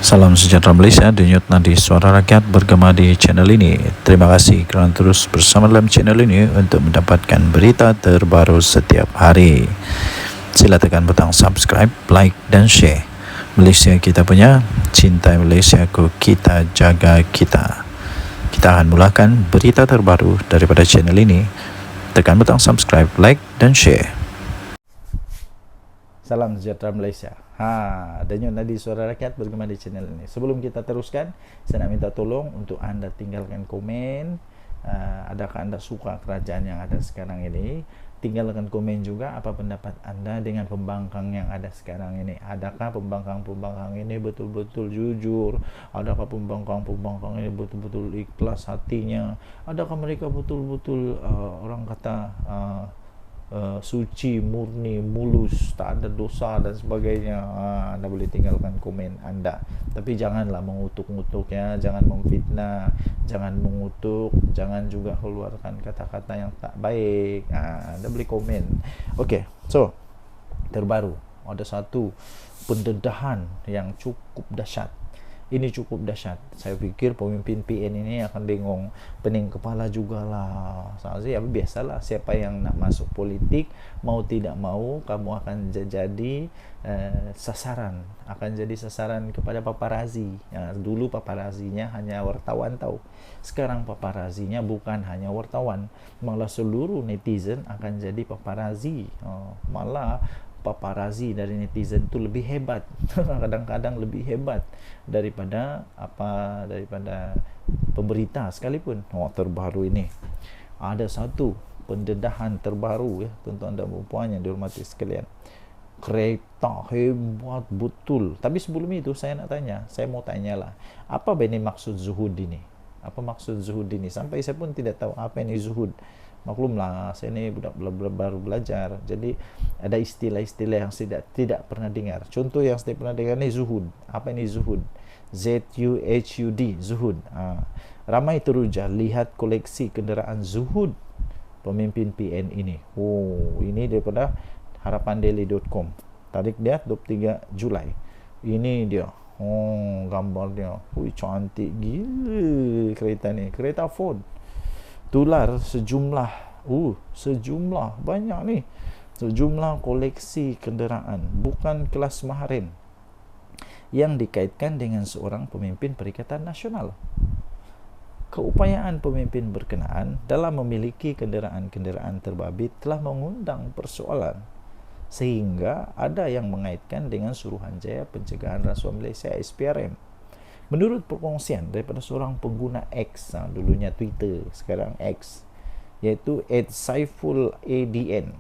Salam sejahtera Malaysia, denyut nadi suara rakyat bergema di channel ini. Terima kasih kerana terus bersama dalam channel ini untuk mendapatkan berita terbaru setiap hari. Sila tekan butang subscribe, like dan share. Malaysia kita punya, cintai Malaysiaku, kita jaga kita. Kita akan mulakan berita terbaru daripada channel ini. Tekan butang subscribe, like dan share. Salam sejahtera Malaysia. Denyut nadi suara rakyat bergema di channel ini. Sebelum kita teruskan, saya nak minta tolong untuk anda tinggalkan komen. Adakah anda suka kerajaan yang ada sekarang ini? Tinggalkan komen juga apa pendapat anda dengan pembangkang yang ada sekarang ini. Adakah pembangkang-pembangkang ini betul-betul jujur? Adakah pembangkang-pembangkang ini betul-betul ikhlas hatinya? Adakah mereka betul-betul orang kata suci, murni, mulus, tak ada dosa dan sebagainya? Anda boleh tinggalkan komen anda, tapi janganlah mengutuk-ngutuk ya, jangan memfitnah, jangan mengutuk, jangan juga keluarkan kata-kata yang tak baik. Anda boleh komen. Okey, so terbaru ada satu pendedahan yang cukup dahsyat. Ini cukup dahsyat. Saya fikir pemimpin PN ini akan bingung, pening kepala jugalah. Saya biasalah, siapa yang nak masuk politik, mau tidak mau kamu akan jadi sasaran, akan jadi sasaran kepada paparazi. Dulu paparazinya hanya wartawan tahu. Sekarang paparazinya bukan hanya wartawan, malah seluruh netizen akan jadi paparazi. Malah paparazi dari netizen itu lebih hebat. Kadang-kadang lebih hebat daripada pemberita sekalipun. Terbaru ini ada satu pendedahan terbaru ya, tuan-tuan dan puan yang dihormati sekalian. Kereta hebat betul. Tapi sebelum itu saya mau tanyalah, apa ini maksud zuhud ini? Apa maksud zuhud ini? Sampai saya pun tidak tahu apa ini zuhud. Maklumlah, saya ini baru belajar, jadi ada istilah-istilah yang tidak pernah dengar. Contoh yang saya pernah dengar ni zuhud. Apa ini zuhud? Z-U-H-U-D, zuhud. Ramai teruja lihat koleksi kenderaan zuhud pemimpin PN ini. Ini daripada harapandaily.com. Tarik dia 23 Julai. Ini dia. Gambar dia. Cantik gila kereta ni. Kereta Ford. Tular sejumlah banyak ni, sejumlah koleksi kenderaan bukan kelas maharin yang dikaitkan dengan seorang pemimpin Perikatan Nasional. Keupayaan pemimpin berkenaan dalam memiliki kenderaan-kenderaan terbabit telah mengundang persoalan, sehingga ada yang mengaitkan dengan Suruhanjaya Pencegahan Rasuah Malaysia SPRM. Menurut perkongsian daripada seorang pengguna X, dulunya Twitter, sekarang X, iaitu @saiful adn,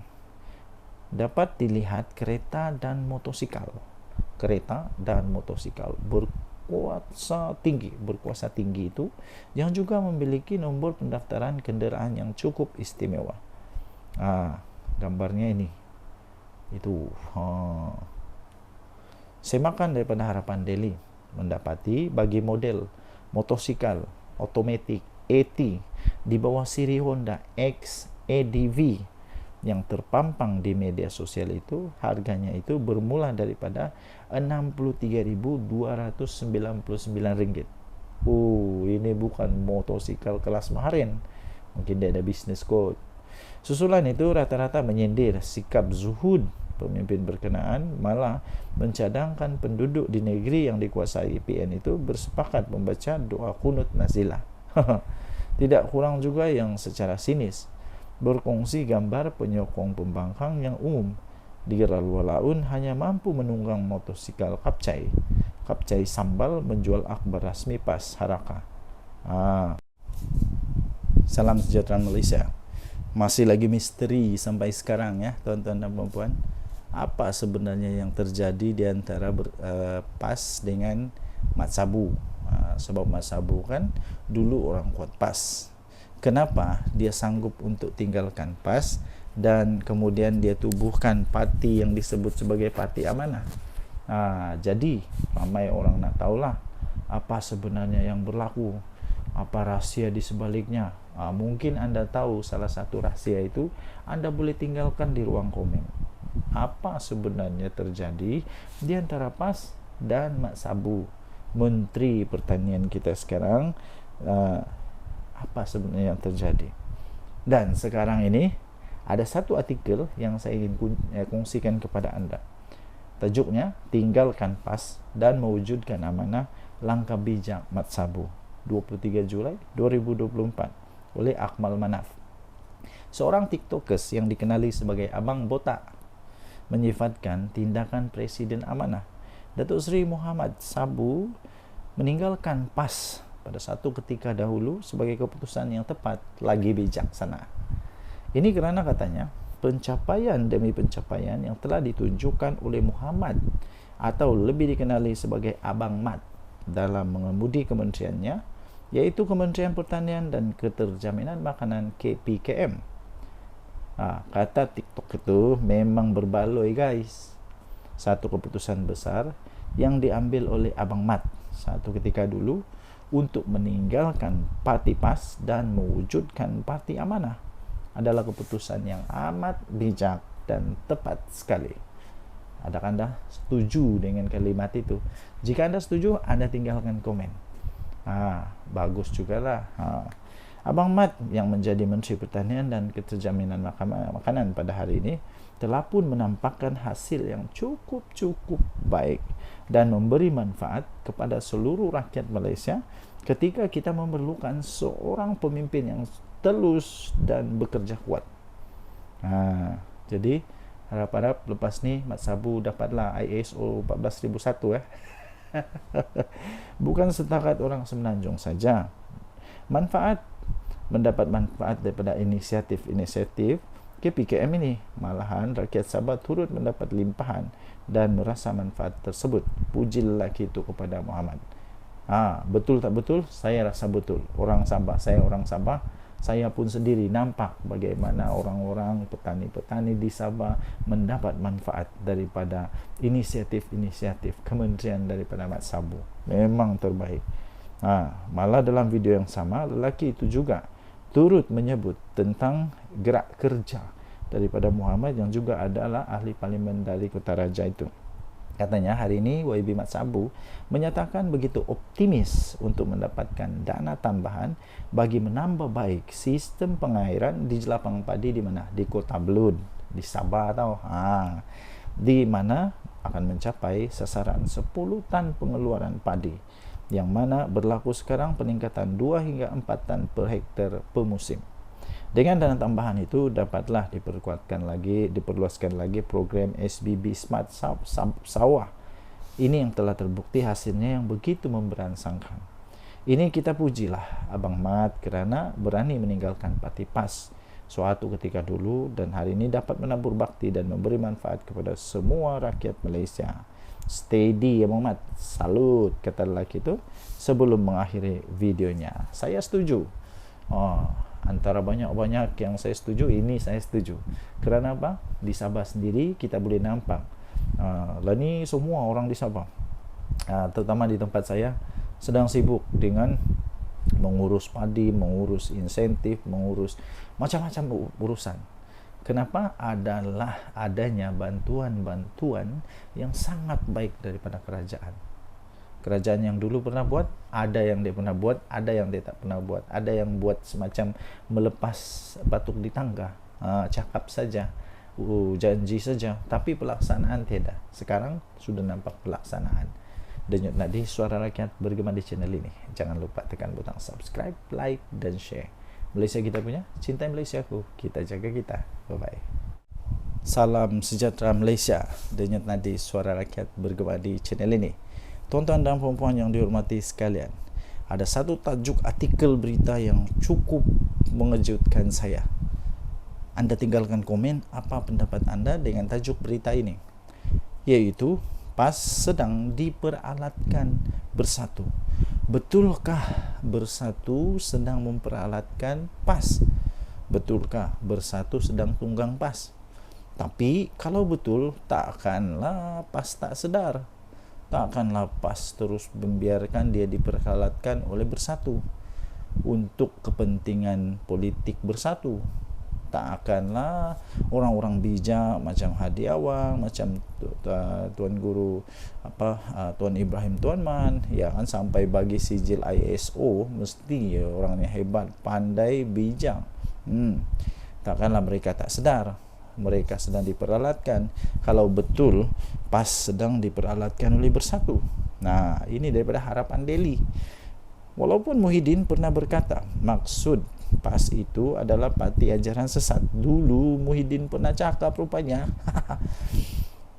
dapat dilihat kereta dan motosikal berkuasa tinggi itu yang juga memiliki nombor pendaftaran kenderaan yang cukup istimewa. Gambarnya ini itu. Semakan daripada Harapan Daily mendapati bagi model motosikal otomatik AT di bawah siri Honda XADV yang terpampang di media sosial itu, harganya itu bermula daripada RM63.299. Ini bukan motosikal kelas maharin. Mungkin dia ada business code. Susulan itu rata-rata menyindir sikap zuhud pemimpin berkenaan, malah mencadangkan penduduk di negeri yang dikuasai PN itu bersepakat membaca doa kunut nazilah. Tidak kurang juga yang secara sinis berkongsi gambar penyokong pembangkang yang umum di Laun hanya mampu menunggang motosikal kapcai sambal menjual akhbar rasmi PAS Haraka. Salam sejahtera Malaysia. Masih lagi misteri sampai sekarang ya, tuan-tuan dan puan-puan. Apa sebenarnya yang terjadi di antara PAS dengan Mat Sabu? Sebab Mat Sabu kan dulu orang kuat PAS. Kenapa dia sanggup untuk tinggalkan PAS dan kemudian dia tubuhkan parti yang disebut sebagai Parti Amanah? Jadi ramai orang nak tahulah apa sebenarnya yang berlaku, apa rahsia di sebaliknya. Mungkin anda tahu salah satu rahsia itu, anda boleh tinggalkan di ruang komen. Apa sebenarnya terjadi di antara PAS dan Mat Sabu? Menteri Pertanian kita sekarang, apa sebenarnya yang terjadi. Dan sekarang ini ada satu artikel yang saya ingin kongsikan kepada anda. Tajuknya, Tinggalkan PAS dan Mewujudkan Amanah, Langkah Bijak Mat Sabu, 23 Julai 2024, oleh Akmal Manaf. Seorang tiktokers yang dikenali sebagai Abang Botak menyifatkan tindakan Presiden Amanah Datuk Seri Muhammad Sabu meninggalkan PAS pada satu ketika dahulu sebagai keputusan yang tepat lagi bijaksana. Ini kerana katanya pencapaian demi pencapaian yang telah ditunjukkan oleh Muhammad atau lebih dikenali sebagai Abang Mat dalam mengemudi kementeriannya, iaitu Kementerian Pertanian dan Keterjaminan Makanan KPKM. Kata TikTok itu memang berbaloi guys. Satu keputusan besar yang diambil oleh Abang Mat satu ketika dulu untuk meninggalkan parti PAS dan mewujudkan parti Amanah adalah keputusan yang amat bijak dan tepat sekali. Adakah anda setuju dengan kalimat itu? Jika anda setuju, anda tinggalkan komen. Bagus jugalah. Abang Mat yang menjadi Menteri Pertanian dan Keterjaminan Makanan pada hari ini telah pun menampakkan hasil yang cukup baik dan memberi manfaat kepada seluruh rakyat Malaysia ketika kita memerlukan seorang pemimpin yang telus dan bekerja kuat. Jadi harap-harap lepas ni Mat Sabu dapatlah ISO 14001 Bukan setakat orang Semenanjung saja mendapat manfaat daripada inisiatif KPKM ini. Malahan rakyat Sabah turut mendapat limpahan dan merasa manfaat tersebut. Puji lelaki itu kepada Muhammad. Betul tak betul? Saya rasa betul. Saya orang Sabah, saya pun sendiri nampak bagaimana orang-orang petani-petani di Sabah mendapat manfaat daripada inisiatif kementerian daripada Mat Sabu. Memang terbaik. Malah dalam video yang sama, lelaki itu juga turut menyebut tentang gerak kerja daripada Muhammad yang juga adalah ahli parlimen dari Kota Raja itu. Katanya hari ini YB Mat Sabu menyatakan begitu optimis untuk mendapatkan dana tambahan bagi menambah baik sistem pengairan di jelapang padi di mana? Di Kota Belud, di Sabah tau. Di mana akan mencapai sasaran 10 tan pengeluaran padi, yang mana berlaku sekarang peningkatan 2 hingga 4 tan per hektar per musim. Dengan dana tambahan itu dapatlah diperluaskan lagi program SBB Smart Sawah. Ini yang telah terbukti hasilnya yang begitu memberansangkan. Ini kita pujilah Abang Mat kerana berani meninggalkan parti PAS suatu ketika dulu dan hari ini dapat menabur bakti dan memberi manfaat kepada semua rakyat Malaysia. Steady Abang Mat, salut, kata lelaki itu sebelum mengakhiri videonya. Saya setuju. Antara banyak-banyak yang saya setuju, ini saya setuju. Kerana apa? Di Sabah sendiri kita boleh nampak ni semua orang di Sabah, terutama di tempat saya, sedang sibuk dengan mengurus padi, mengurus insentif, mengurus macam-macam urusan. Kenapa? Adalah adanya bantuan-bantuan yang sangat baik daripada kerajaan. Kerajaan yang dulu pernah buat, ada yang dia pernah buat, ada yang dia tak pernah buat. Ada yang buat semacam melepas batuk di tangga, cakap saja, janji saja, tapi pelaksanaan tidak. Sekarang sudah nampak pelaksanaan. Denyut nadi suara rakyat bergema di channel ini. Jangan lupa tekan butang subscribe, like dan share. Malaysia kita punya, cintai Malaysiaku, kita jaga kita. Bye-bye. Salam sejahtera Malaysia. Denyut nadi suara rakyat bergema di channel ini. Tuan-tuan dan puan-puan yang dihormati sekalian, ada satu tajuk artikel berita yang cukup mengejutkan saya. Anda tinggalkan komen apa pendapat anda dengan tajuk berita ini, iaitu PAS sedang diperalatkan bersatu. Betulkah bersatu sedang memperalatkan PAS? Betulkah bersatu sedang tunggang PAS? Tapi kalau betul, takkanlah PAS tak sedar. Takkanlah PAS terus membiarkan dia diperalatkan oleh bersatu untuk kepentingan politik bersatu. tak akanlah orang-orang bijak macam Hadi Awang, macam Tuan Guru Tuan Ibrahim Tuan Man, ya kan, sampai bagi sijil ISO, mesti orang yang hebat, pandai, bijak. Takkanlah mereka tak sedar mereka sedang diperalatkan, kalau betul PAS sedang diperalatkan oleh Bersatu. Nah, ini daripada Harapan Daily. Walaupun Muhyiddin pernah berkata maksud PAS itu adalah parti ajaran sesat. Dulu Muhyiddin pernah cakap rupanya.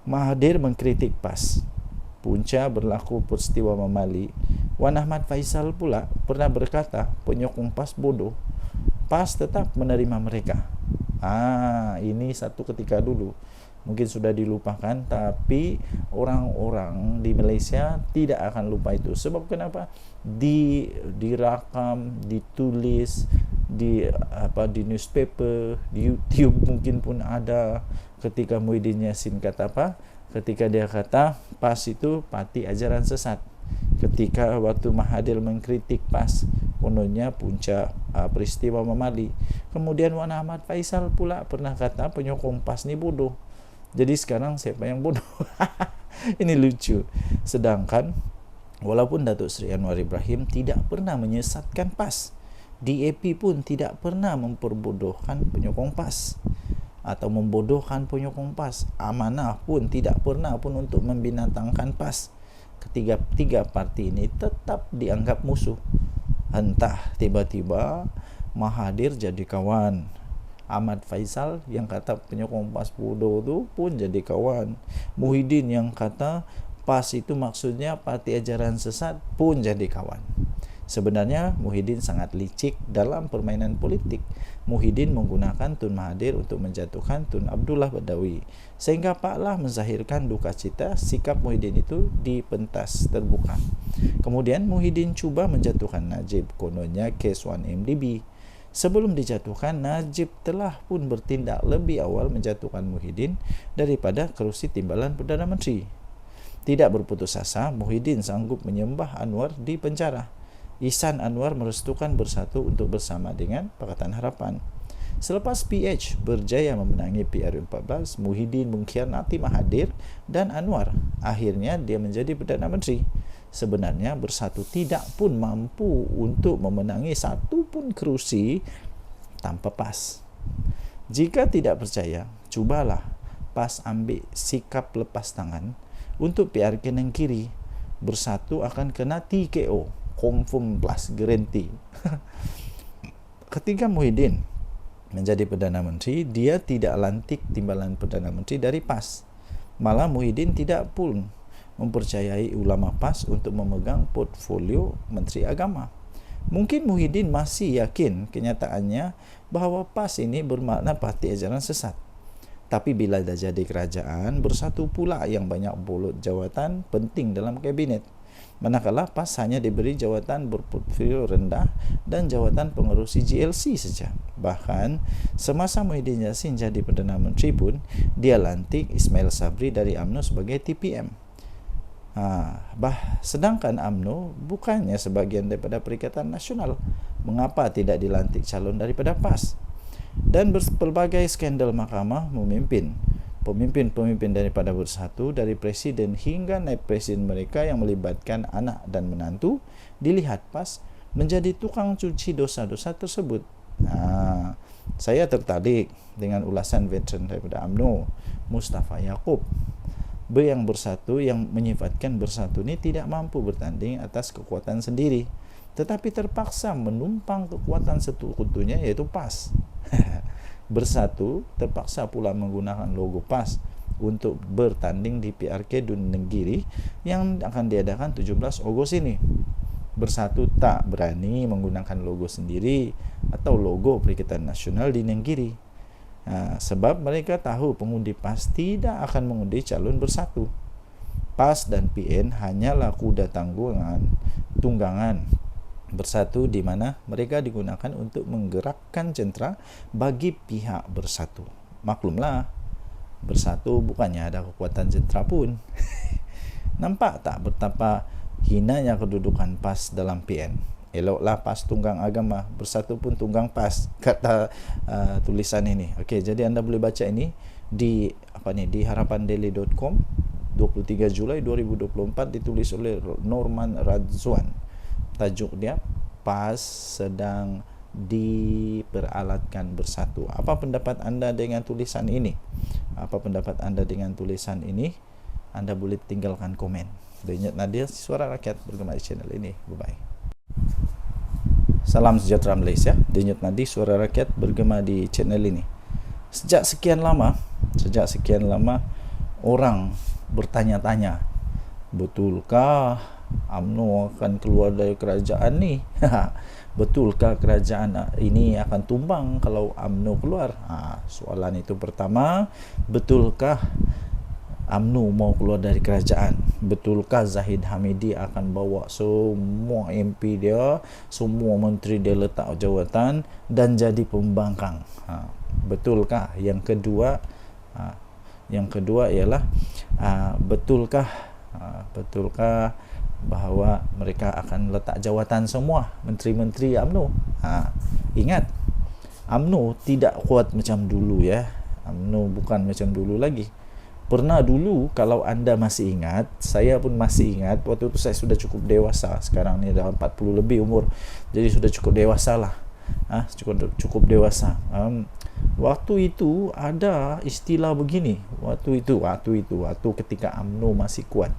Mahathir mengkritik PAS. Punca berlaku peristiwa Mamali. Wan Ahmad Faisal pula pernah berkata penyokong PAS bodoh. PAS tetap menerima mereka. Ini satu ketika dulu. Mungkin sudah dilupakan, tapi orang-orang di Malaysia tidak akan lupa itu. Sebab kenapa? Dirakam, ditulis di newspaper, di YouTube mungkin pun ada, ketika Muhyiddin Yassin kata apa? Ketika dia kata PAS itu parti ajaran sesat. Ketika waktu Mahathir mengkritik PAS, kononnya punca peristiwa Mamali. Kemudian Wan Ahmad Faisal pula pernah kata penyokong PAS ni bodoh. Jadi sekarang siapa yang bodoh? Ini lucu. Sedangkan walaupun Datuk Seri Anwar Ibrahim tidak pernah menyesatkan PAS, DAP pun tidak pernah memperbodohkan penyokong PAS atau membodohkan penyokong PAS. Amanah pun tidak pernah pun untuk membinatangkan PAS. Ketiga parti ini tetap dianggap musuh. Entah tiba-tiba Mahathir jadi kawan, Ahmad Faisal yang kata penyokong PAS bodoh tu pun jadi kawan, Muhyiddin yang kata PAS itu maksudnya parti ajaran sesat pun jadi kawan. Sebenarnya Muhyiddin sangat licik dalam permainan politik. Muhyiddin menggunakan Tun Mahathir untuk menjatuhkan Tun Abdullah Badawi, sehingga Pak Lah menzahirkan duka cita sikap Muhyiddin itu di pentas terbuka. Kemudian Muhyiddin cuba menjatuhkan Najib, kononnya kes 1MDB. Sebelum dijatuhkan, Najib telah pun bertindak lebih awal menjatuhkan Muhyiddin daripada kerusi timbalan Perdana Menteri. Tidak berputus asa, Muhyiddin sanggup menyembah Anwar di penjara. Ihsan Anwar merestukan Bersatu untuk bersama dengan Pakatan Harapan. Selepas PH berjaya memenangi PRU14, Muhyiddin mengkhianati Mahathir dan Anwar. Akhirnya dia menjadi Perdana Menteri. Sebenarnya Bersatu tidak pun mampu untuk memenangi satu pun kerusi tanpa PAS. Jika tidak percaya, cubalah PAS ambil sikap lepas tangan untuk PRK Negeri. Bersatu akan kena TKO. Confirm plus guarantee. Ketika Muhyiddin menjadi Perdana Menteri, dia tidak lantik timbalan Perdana Menteri dari PAS. Malah Muhyiddin tidak pun mempercayai ulama PAS untuk memegang portfolio Menteri Agama. Mungkin Muhyiddin masih yakin kenyataannya bahawa PAS ini bermakna parti ajaran sesat. Tapi bila dah jadi kerajaan, Bersatu pula yang banyak bolot jawatan penting dalam kabinet. Manakala PAS hanya diberi jawatan berportfolio rendah dan jawatan pengerusi GLC saja. Bahkan semasa Muhyiddin Yassin jadi Perdana Menteri pun, dia lantik Ismail Sabri dari UMNO sebagai TPM. Sedangkan UMNO bukannya sebahagian daripada Perikatan Nasional. Mengapa tidak dilantik calon daripada PAS? Dan berbagai skandal mahkamah memimpin. Pemimpin-pemimpin daripada Bersatu, dari presiden hingga naib presiden mereka yang melibatkan anak dan menantu, dilihat PAS menjadi tukang cuci dosa-dosa tersebut. Saya tertarik dengan ulasan veteran daripada UMNO, Mustafa Yaakob, yang Bersatu, yang menyifatkan Bersatu ini tidak mampu bertanding atas kekuatan sendiri, tetapi terpaksa menumpang kekuatan sekutunya, yaitu PAS. Bersatu terpaksa pula menggunakan logo PAS untuk bertanding di PRK Dun Negiri yang akan diadakan 17 Ogos ini. Bersatu tak berani menggunakan logo sendiri atau logo Perikatan Nasional di Negiri. Sebab mereka tahu pengundi PAS tidak akan mengundi calon Bersatu. PAS dan PN hanyalah kuda tunggangan Bersatu, di mana mereka digunakan untuk menggerakkan jentera bagi pihak Bersatu. Maklumlah, Bersatu bukannya ada kekuatan jentera pun. Nampak tak betapa hinanya kedudukan PAS dalam PN? eloklah PAS tunggang agama, bersatu pun tunggang PAS, kata tulisan ini. Okey, jadi anda boleh baca ini di di harapandaily.com 23 Julai 2024, ditulis oleh Norman Radzwan. Tajuk dia, PAS sedang diperalatkan bersatu. Apa pendapat anda dengan tulisan ini? Apa pendapat anda dengan tulisan ini? Anda boleh tinggalkan komen. Denyut Nadir, Suara Rakyat, bergema di channel ini. Bye-bye. Salam sejahtera Malaysia. Denyut Nadir, Suara Rakyat, bergema di channel ini. Sejak sekian lama orang bertanya-tanya, betulkah UMNO akan keluar dari kerajaan ni? Betulkah kerajaan ini akan tumbang kalau UMNO keluar? Soalan itu pertama. Betulkah UMNO mau keluar dari kerajaan? Betulkah Zahid Hamidi akan bawa semua MP dia, semua menteri dia letak jawatan dan jadi pembangkang? Betulkah? Yang kedua ialah betulkah bahawa mereka akan letak jawatan semua menteri-menteri UMNO? Ingat, UMNO tidak kuat macam dulu ya. UMNO bukan macam dulu lagi. Pernah dulu, kalau anda masih ingat, saya pun masih ingat, waktu itu saya sudah cukup dewasa. Sekarang ni dah 40 lebih umur, jadi sudah cukup dewasa lah. Cukup dewasa. Waktu itu ada istilah begini. Waktu ketika UMNO masih kuat,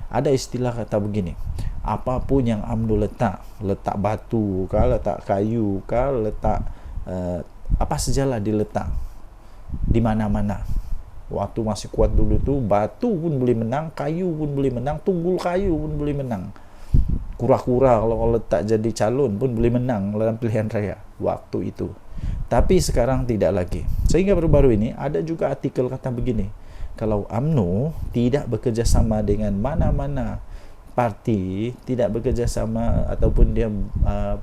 ada istilah kata begini, apapun yang UMNO letak batu kah, letak kayu kah, letak apa sajalah diletak di mana-mana. Waktu masih kuat dulu tu, batu pun boleh menang, kayu pun boleh menang, tunggul kayu pun boleh menang. Kura-kura kalau letak jadi calon pun boleh menang dalam pilihan raya waktu itu. Tapi sekarang tidak lagi. Sehingga baru-baru ini ada juga artikel kata begini, kalau UMNO tidak bekerjasama dengan mana-mana parti, tidak bekerjasama ataupun dia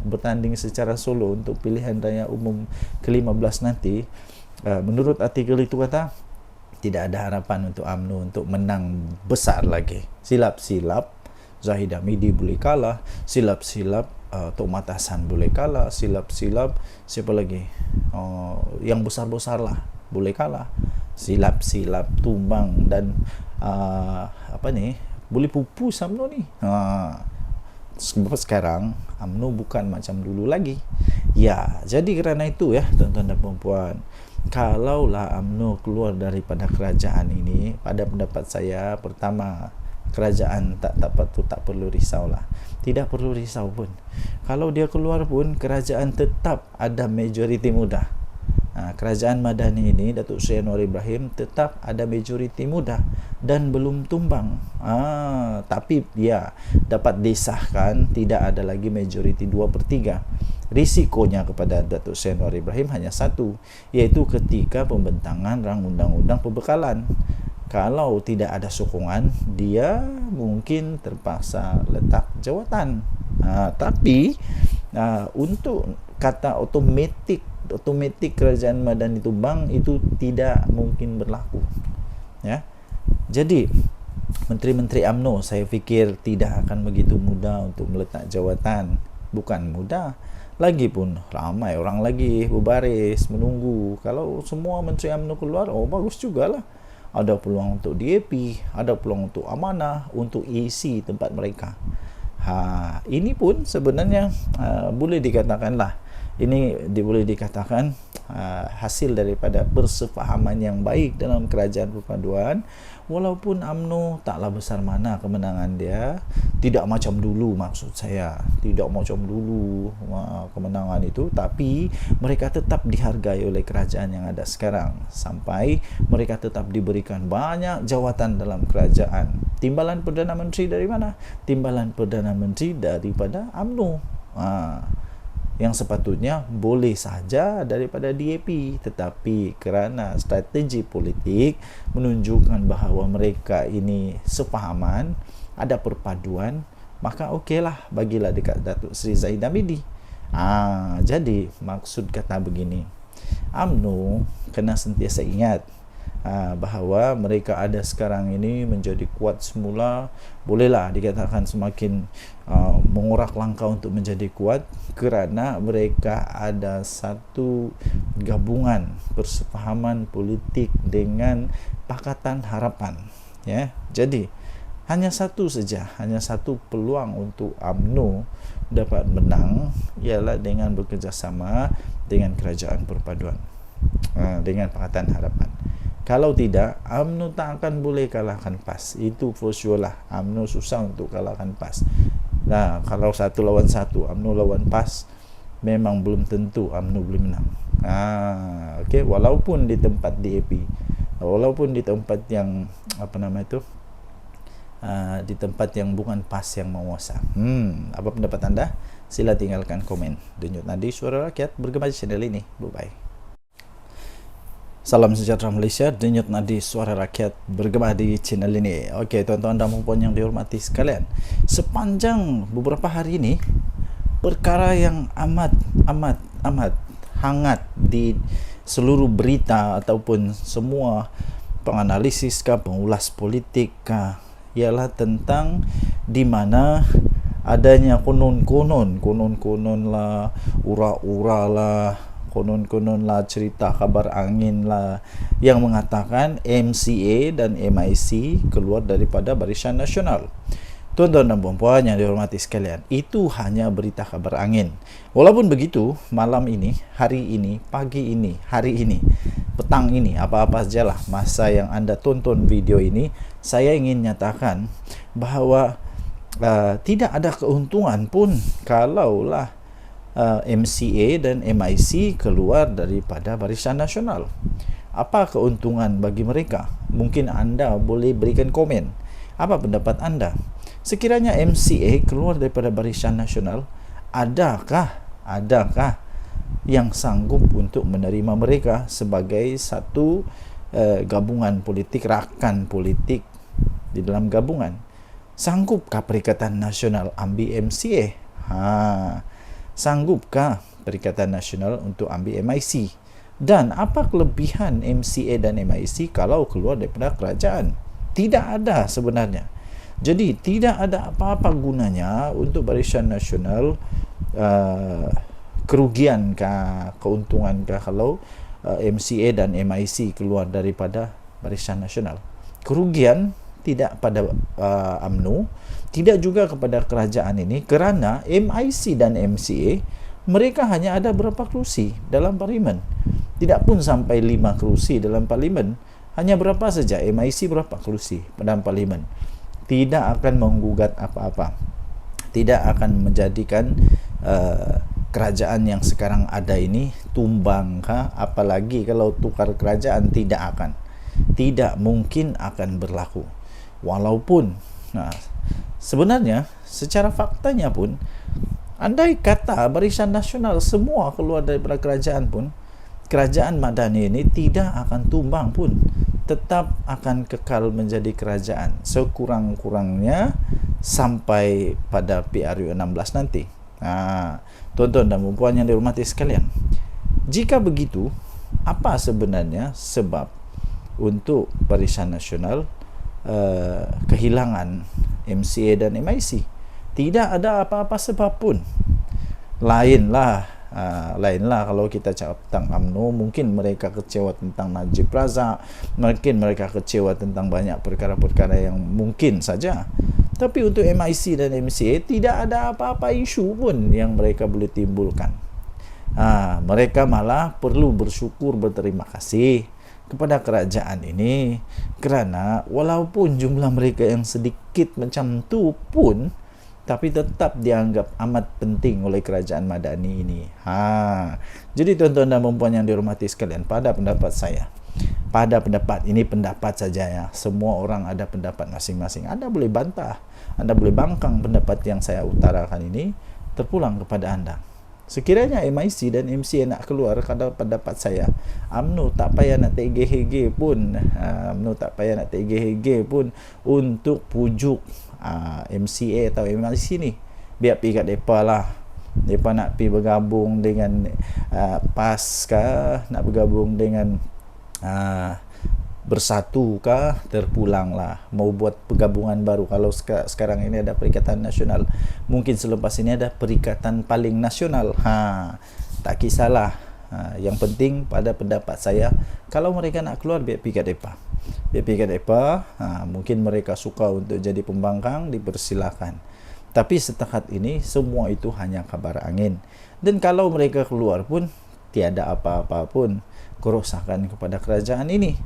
bertanding secara solo untuk pilihan raya umum ke-15 nanti, menurut artikel itu kata, tidak ada harapan untuk UMNO untuk menang besar lagi. Silap-silap Zahid Hamidi boleh kalah, silap-silap Tok Mat Hassan boleh kalah, silap-silap siapa lagi, yang besar-besar lah boleh kalah, silap-silap tumbang dan boleh pupus UMNO ni. Sebab sekarang UMNO bukan macam dulu lagi. Ya, jadi kerana itu ya tuan-tuan dan puan-puan, kalaulah UMNO keluar daripada kerajaan ini, pada pendapat saya, pertama, kerajaan tak perlu risaulah. Tidak perlu risau pun. Kalau dia keluar pun, kerajaan tetap ada majoriti muda. Kerajaan Madani ini, Datuk Seri Anwar Ibrahim, tetap ada majoriti muda dan belum tumbang. Tapi ya, dapat disahkan tidak ada lagi majoriti 2/3. Risikonya kepada Datuk Seri Anwar Ibrahim hanya satu, iaitu ketika pembentangan rang undang-undang pembekalan. Kalau tidak ada sokongan, dia mungkin terpaksa letak jawatan. Tapi untuk kata otomatik kerajaan Madani tumbang, itu tidak mungkin berlaku. Ya, jadi menteri-menteri UMNO saya fikir tidak akan begitu mudah untuk meletak jawatan. Bukan mudah, lagipun ramai orang lagi berbaris menunggu. Kalau semua menteri UMNO keluar, bagus jugalah. Ada peluang untuk DAP, ada peluang untuk amanah, untuk isi tempat mereka. Ini pun sebenarnya boleh dikatakanlah, boleh dikatakan hasil daripada persefahaman yang baik dalam kerajaan perpaduan. Walaupun UMNO taklah besar mana kemenangan dia, tidak macam dulu, maksud saya tidak macam dulu kemenangan itu, tapi mereka tetap dihargai oleh kerajaan yang ada sekarang, sampai mereka tetap diberikan banyak jawatan dalam kerajaan. Timbalan Perdana Menteri dari mana? Timbalan Perdana Menteri daripada UMNO, yang sepatutnya boleh sahaja daripada DAP, tetapi kerana strategi politik menunjukkan bahawa mereka ini sefahaman, ada perpaduan, maka okeylah, bagilah dekat Datuk Seri Zahid Hamidi. Jadi maksud kata begini, UMNO kena sentiasa ingat, bahawa mereka ada sekarang ini menjadi kuat semula, bolehlah dikatakan semakin mengurak langkah untuk menjadi kuat kerana mereka ada satu gabungan persefahaman politik dengan Pakatan Harapan, ya. Jadi hanya satu peluang untuk UMNO dapat menang, ialah dengan bekerjasama dengan Kerajaan Perpaduan, dengan Pakatan Harapan. Kalau tidak, UMNO tak akan boleh kalahkan PAS. Itu for sure lah. UMNO susah untuk kalahkan PAS. Nah, kalau 1 lawan 1, UMNO lawan PAS, memang belum tentu UMNO boleh menang. Okay. Walaupun di tempat DAP, walaupun di tempat yang di tempat yang bukan PAS yang menguasa. Apa pendapat anda? Sila tinggalkan komen. Denyut Nadi, Suara Rakyat, bergema di channel ini. Bye-bye. Salam sejahtera Malaysia, Denyut Nadi, Suara Rakyat, bergema di channel ini. Okey, tuan-tuan dan puan yang dihormati sekalian, sepanjang beberapa hari ini, perkara yang amat hangat di seluruh berita ataupun semua penganalisis pengulas politik ialah tentang di mana adanya konon-konon lah, ura-ura lah, konon lah, cerita kabar angin lah yang mengatakan MCA dan MIC keluar daripada Barisan Nasional. Tuan-tuan dan puan-puan yang dihormati sekalian, itu hanya berita kabar angin. Walaupun begitu, malam ini, hari ini, pagi ini, hari ini, petang ini, apa-apa sajalah masa yang anda tonton video ini, saya ingin nyatakan bahawa tidak ada keuntungan pun kalaulah MCA dan MIC keluar daripada Barisan Nasional. Apa keuntungan bagi mereka? Mungkin anda boleh berikan komen. Apa pendapat anda? Sekiranya MCA keluar daripada Barisan Nasional, adakah yang sanggup untuk menerima mereka sebagai satu gabungan politik, rakan politik di dalam gabungan? Sanggupkah Perikatan Nasional ambil MCA? Sanggupkah Perikatan Nasional untuk ambil MIC? Dan apa kelebihan MCA dan MIC kalau keluar daripada kerajaan? Tidak ada sebenarnya. Jadi tidak ada apa-apa gunanya untuk Barisan Nasional, kerugiankah, keuntungankah kalau MCA dan MIC keluar daripada Barisan Nasional? Kerugian tidak pada UMNO, tidak juga kepada kerajaan ini, kerana MIC dan MCA mereka hanya ada berapa kerusi dalam parlimen. Tidak pun sampai 5 kerusi dalam parlimen. Hanya berapa saja, MIC berapa kerusi dalam parlimen. Tidak akan menggugat apa-apa, tidak akan menjadikan kerajaan yang sekarang ada ini tumbang, apalagi kalau tukar kerajaan, tidak mungkin akan berlaku. Walaupun sebenarnya secara faktanya pun, andai kata Barisan Nasional semua keluar daripada kerajaan pun, kerajaan Madani ini tidak akan tumbang pun, tetap akan kekal menjadi kerajaan sekurang-kurangnya sampai pada PRU 16 nanti. Tuan-tuan dan puan yang dihormati sekalian, jika begitu, apa sebenarnya sebab untuk Barisan Nasional kehilangan MCA dan MIC? Tidak ada apa-apa sebab pun. Lainlah kalau kita cakap tentang UMNO, mungkin mereka kecewa tentang Najib Razak, mungkin mereka kecewa tentang banyak perkara-perkara yang mungkin saja. Tapi untuk MIC dan MCA tidak ada apa-apa isu pun yang mereka boleh timbulkan. Mereka malah perlu bersyukur, berterima kasih kepada kerajaan ini, kerana walaupun jumlah mereka yang sedikit macam tu pun, tapi tetap dianggap amat penting oleh kerajaan Madani ini. Jadi tuan-tuan dan puan yang dihormati sekalian, pada pendapat saya, pada pendapat ini, pendapat saja ya, semua orang ada pendapat masing-masing. Anda boleh bantah, anda boleh bangkang pendapat yang saya utarakan ini, terpulang kepada anda. Sekiranya MIC dan MCA nak keluar, kalau pendapat saya, UMNO tak payah nak tergeh-geh pun, untuk pujuk MCA atau MIC ni. Biar pergi kat mereka lah. Mereka nak pergi bergabung dengan PAS kah, nak bergabung dengan bersatu kah, terpulanglah, mau buat pergabungan baru. Kalau sekarang ini ada Perikatan Nasional, mungkin selepas ini ada Perikatan Paling Nasional. Tak kisahlah. Yang penting pada pendapat saya, kalau mereka nak keluar, biar pergi kat depa. Mungkin mereka suka untuk jadi pembangkang, dipersilakan. Tapi setakat ini semua itu hanya kabar angin. Dan kalau mereka keluar pun tiada apa-apa pun kerosakan kepada kerajaan ini.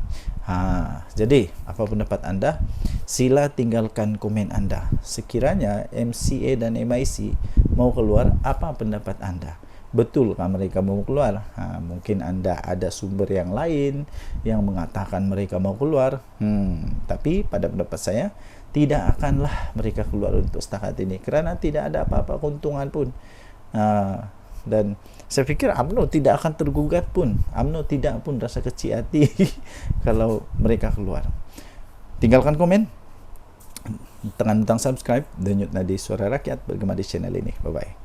Jadi apa pendapat anda? Sila tinggalkan komen anda. Sekiranya MCA dan MIC mau keluar, apa pendapat anda? Betulkah mereka mau keluar? Mungkin anda ada sumber yang lain yang mengatakan mereka mau keluar. Tapi pada pendapat saya, tidak akanlah mereka keluar untuk setakat ini, kerana tidak ada apa-apa keuntungan pun. Dan saya fikir UMNO tidak akan tergugat pun. UMNO tidak pun rasa kecil hati kalau mereka keluar. Tinggalkan komen, tekan butang subscribe, denyut nadi Suara Rakyat bergema di channel ini. Bye-bye.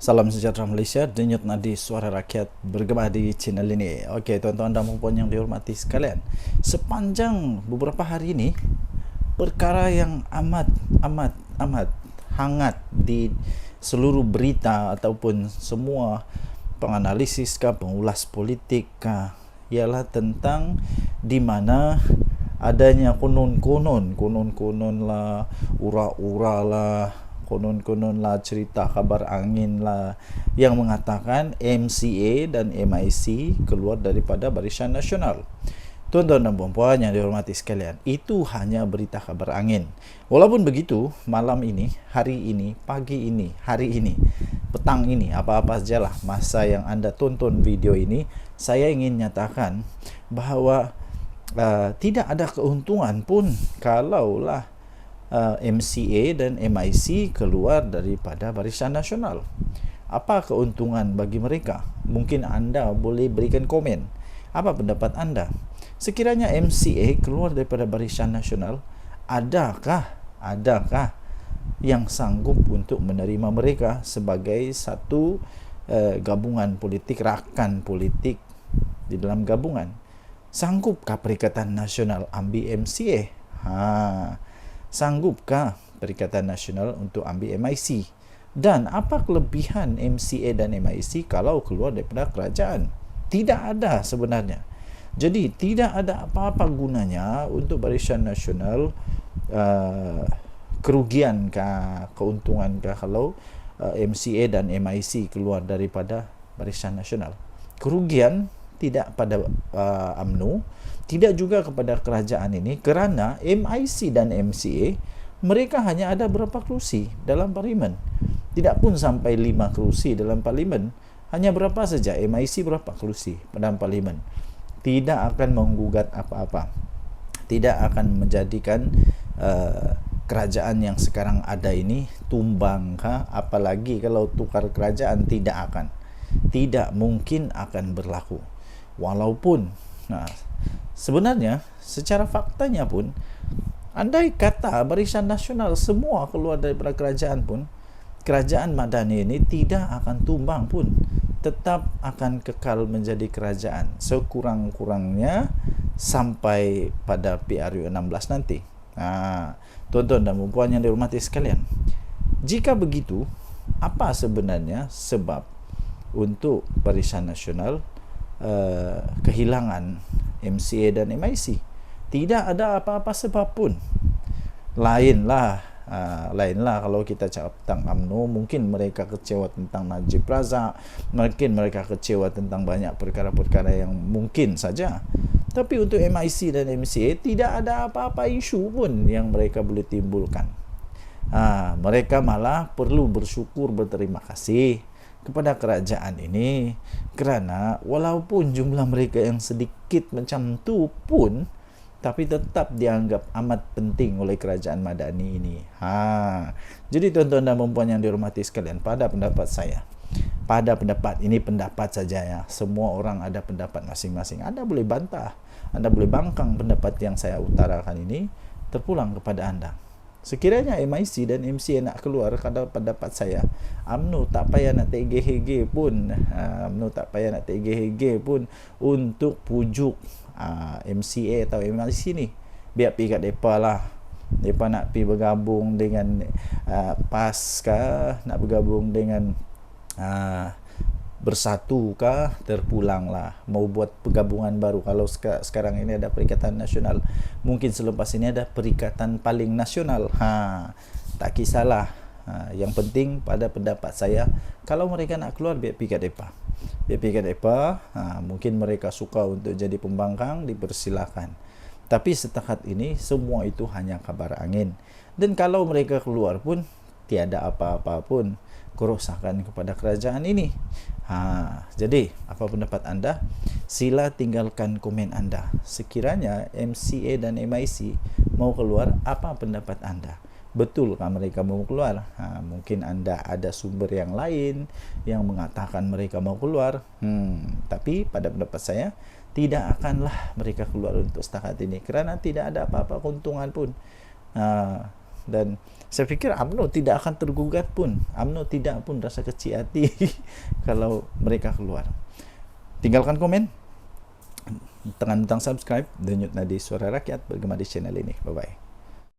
Salam sejahtera Malaysia, denyut nadi Suara Rakyat bergema di channel ini. Okey, tuan-tuan dan puan yang dihormati sekalian, sepanjang beberapa hari ini, perkara yang amat hangat di seluruh berita ataupun semua penganalisis pengulas politik ialah tentang di mana adanya konon-konon lah, ura-ura lah, konon lah, cerita kabar angin lah yang mengatakan MCA dan MIC keluar daripada Barisan Nasional. Tuan-tuan dan puan-puan yang dihormati sekalian, itu hanya berita kabar angin. Walaupun begitu, malam ini, hari ini, pagi ini, hari ini, petang ini, apa-apa sajalah masa yang anda tonton video ini, saya ingin nyatakan bahawa tidak ada keuntungan pun kalaulah MCA dan MIC keluar daripada Barisan Nasional. Apa keuntungan bagi mereka? Mungkin anda boleh berikan komen. Apa pendapat anda? Sekiranya MCA keluar daripada Barisan Nasional, adakah yang sanggup untuk menerima mereka sebagai satu gabungan politik, rakan politik di dalam gabungan? Sanggupkah Perikatan Nasional ambil MCA? Sanggupkah Perikatan Nasional untuk ambil MIC? Dan apa kelebihan MCA dan MIC kalau keluar daripada kerajaan? Tidak ada sebenarnya. Jadi tidak ada apa-apa gunanya untuk Barisan Nasional, kerugiankah, keuntungankah kalau MCA dan MIC keluar daripada Barisan Nasional? Kerugian tidak pada UMNO, tidak juga kepada kerajaan ini, kerana MIC dan MCA mereka hanya ada berapa kerusi dalam parlimen. Tidak pun sampai 5 kerusi dalam parlimen. Hanya berapa saja, MIC berapa kerusi dalam parlimen. Tidak akan menggugat apa-apa. Tidak akan menjadikan kerajaan yang sekarang ada ini tumbang. Apalagi kalau tukar kerajaan, tidak mungkin akan berlaku. Walaupun sebenarnya secara faktanya pun, andai kata Barisan Nasional semua keluar daripada kerajaan pun, kerajaan Madani ini tidak akan tumbang pun, tetap akan kekal menjadi kerajaan sekurang-kurangnya sampai pada PRU 16 nanti. Tuan-tuan dan puan yang dihormati sekalian, jika begitu, apa sebenarnya sebab untuk Barisan Nasional kehilangan MCA dan MIC? Tidak ada apa-apa sebab pun. Lainlah kalau kita cakap tentang UMNO, mungkin mereka kecewa tentang Najib Razak, mungkin mereka kecewa tentang banyak perkara-perkara yang mungkin saja. Tapi untuk MIC dan MCA tidak ada apa-apa isu pun yang mereka boleh timbulkan. Mereka malah perlu bersyukur, berterima kasih kepada kerajaan ini, kerana walaupun jumlah mereka yang sedikit macam tu pun, tapi tetap dianggap amat penting oleh kerajaan Madani ini. Jadi tuan-tuan dan puan yang dihormati sekalian, pada pendapat saya, ini pendapat saja ya. Semua orang ada pendapat masing-masing. Anda boleh bantah, Anda boleh bangkang pendapat yang saya utarakan ini, terpulang kepada anda. Sekiranya MIC dan MCA nak keluar, kalau pendapat saya, UMNO tak payah nak terhege-hege pun, UMNO tak payah nak terhege-hege pun untuk pujuk MCA atau MIC ni. Biar pergi kat mereka lah. Mereka nak pergi bergabung dengan PAS kah, nak bergabung dengan Bersatu kah, terpulang lah. Mau buat pergabungan baru. Kalau sekarang ini ada Perikatan Nasional, mungkin selepas ini ada Perikatan Paling Nasional. Tak kisahlah. Yang penting pada pendapat saya, kalau mereka nak keluar, biar pergi kat mereka. Biar pergi kat mereka. Mungkin mereka suka untuk jadi pembangkang, dipersilakan. Tapi setakat ini semua itu hanya kabar angin. Dan kalau mereka keluar pun tiada apa-apa pun kerosakan kepada kerajaan ini. Jadi apa pendapat anda? Sila tinggalkan komen anda. Sekiranya MCA dan MIC mau keluar, apa pendapat anda? Betulkah mereka mau keluar? Mungkin anda ada sumber yang lain yang mengatakan mereka mau keluar. Tapi pada pendapat saya, tidak akanlah mereka keluar untuk setakat ini, kerana tidak ada apa-apa keuntungan pun. Dan saya fikir UMNO tidak akan tergugat pun. UMNO tidak pun rasa kecil hati kalau mereka keluar. Tinggalkan komen, tekan butang subscribe, denyut nadi Suara Rakyat bergema di channel ini. Bye-bye.